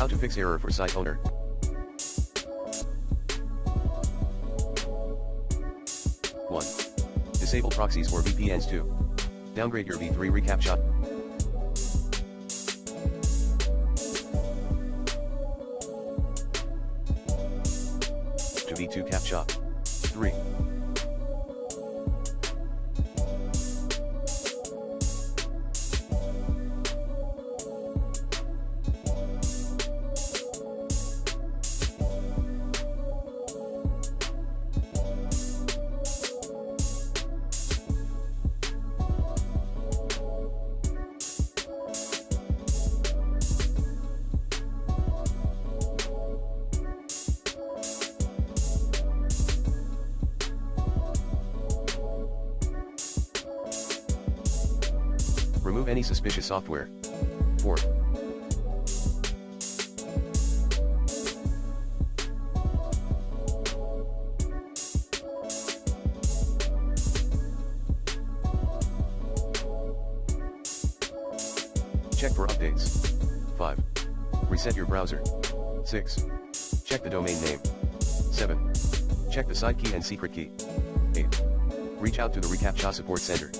How to fix error for site owner. One. Disable proxies or VPNs. 2. Downgrade your v3 reCAPTCHA. To v2 CAPTCHA. 3. Remove any suspicious software. 4. Check for updates. 5. Reset your browser. 6. Check the domain name. 7. Check the site key and secret key. 8. Reach out to the reCAPTCHA support center.